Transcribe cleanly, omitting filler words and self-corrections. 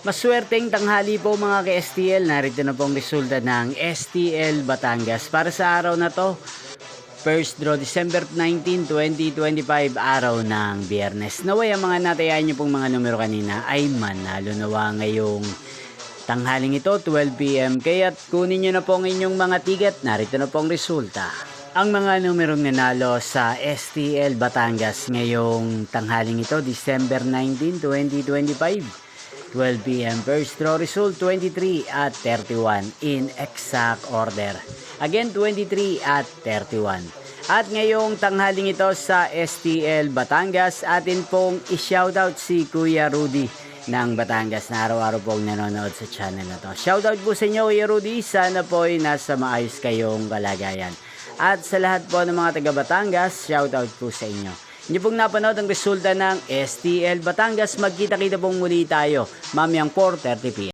Maswerteng tanghali po mga ka-STL. Narito na pong resulta ng STL Batangas para sa araw na to. First draw December 19, 2025, araw ng Biyernes. Naway ang mga natayaan nyo pong mga numero kanina ay manalo nawa ngayong tanghaling ito, 12 PM. Kaya't kunin nyo na po ang inyong mga ticket. Narito na pong resulta. Ang mga numerong nanalo sa STL Batangas ngayong tanghaling ito, December 19, 2025. 12 PM. First draw result 23 at 31 in exact order. Again 23 at 31. At ngayong tanghaling ito sa STL Batangas, atin pong i-shoutout si Kuya Rudy ng Batangas na araw-araw pong nanonood sa channel na to. Shoutout po sa inyo Kuya Rudy, sana po ay nasa maayos kayong kalagayan. At sa lahat po ng mga taga Batangas, shoutout po sa inyo. Hindi pong napanood ang resulta ng STL Batangas. Magkita-kita pong muli tayo mamayang 4:30 PM.